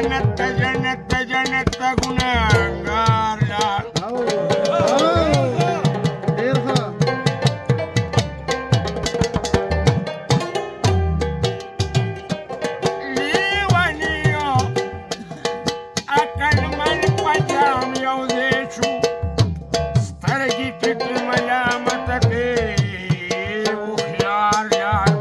जनत जनत जनत गुन्हेगारला लिवानियो अकल मन पजाम यौदेशु स्तरगी फिक्र मलामत के उखियार यार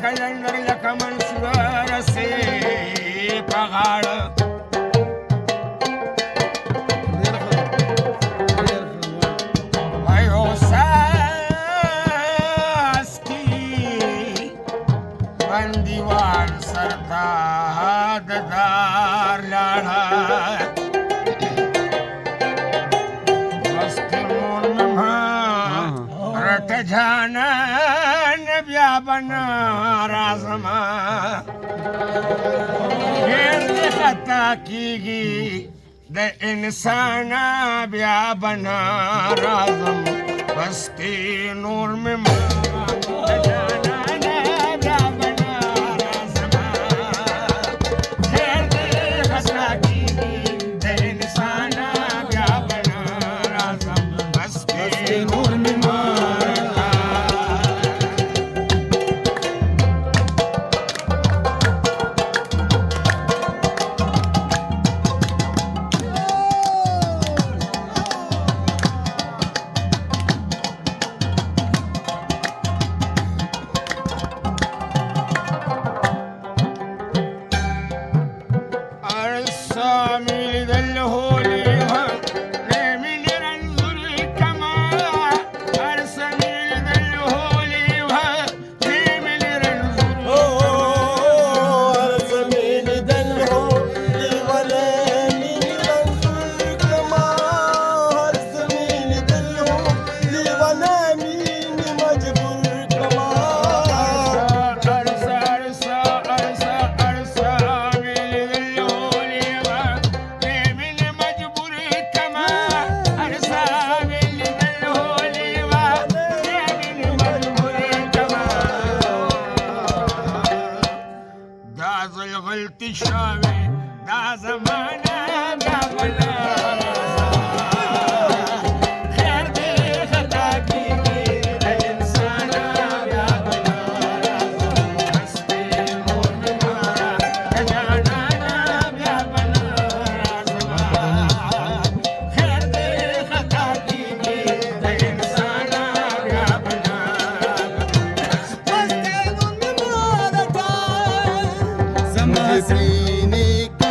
कलंदर लखमन सुगर से पहाड़ भयो सास की बंदीवान सरदार दार लाड़ा मस्त मोन रट जाना नबिया बना राजमा फिर खता कीगी द इंसान ब्या बना राजम बस्ती नूर में जाना नबिया बना राजमा फिर खता कीगी द इंसान ब्या बना राजम बस्ती नूर में गलती शावे दा जमाना दा बना खैर दे खता की इंसान दा बना हंसते मोर में मारा खजाना दा बना खैर दे खता की इंसान दा बना सीने का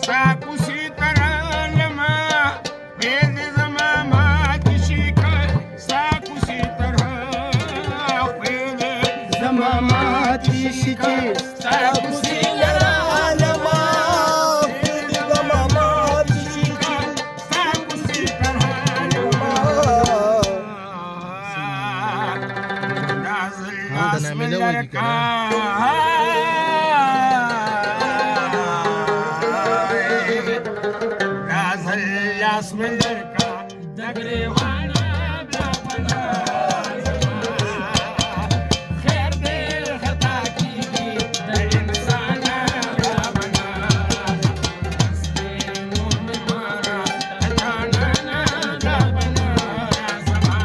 साकुशी तरलमा वेद जमामा दिशिक साकुशी तर वेद जमामा दिशिक साकुशी तरलमा वेद जमामा दिशिक साकुशी तरलमा नाज़ल लड़का में लड़का नगरे वाला बना खैर दे खता की इंसान बना मारा बना समा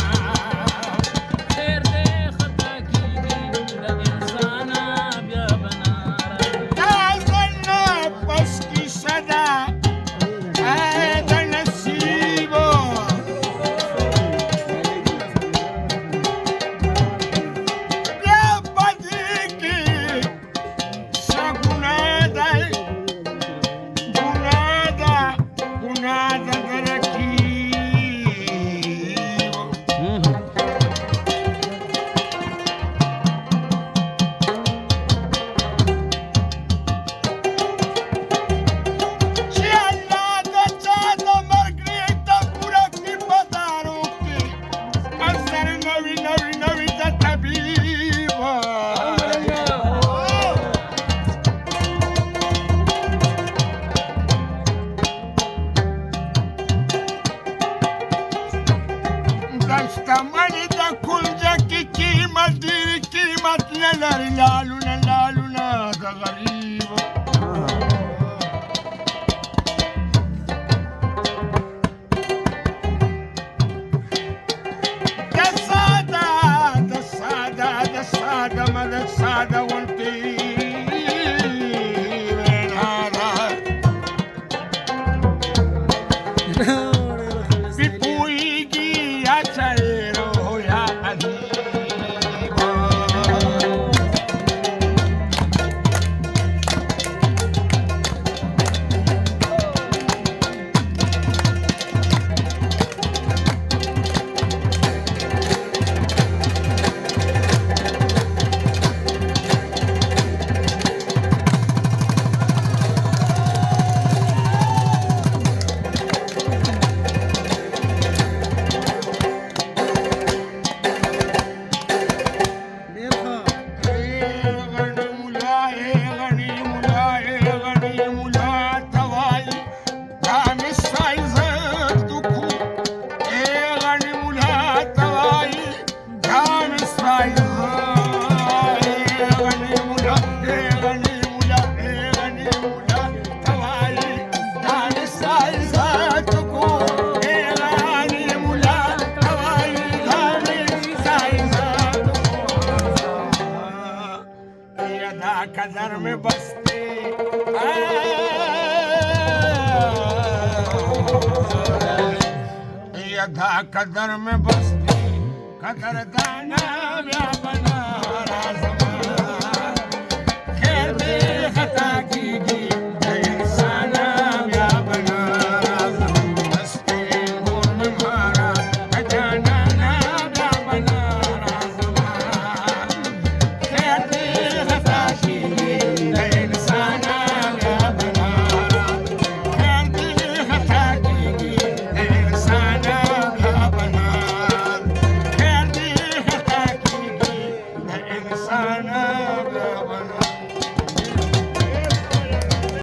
खैर दे खता की इंसान बना बस की सदा कदर में बसते यथा कदर में बसते कदर दाना बना खैर दे खता की इंसान बना बसते गुण मारा खजाना बना खैर दे खता की इंसान बना खैर दे खता की इंसान बना खैर दे खता की इंसान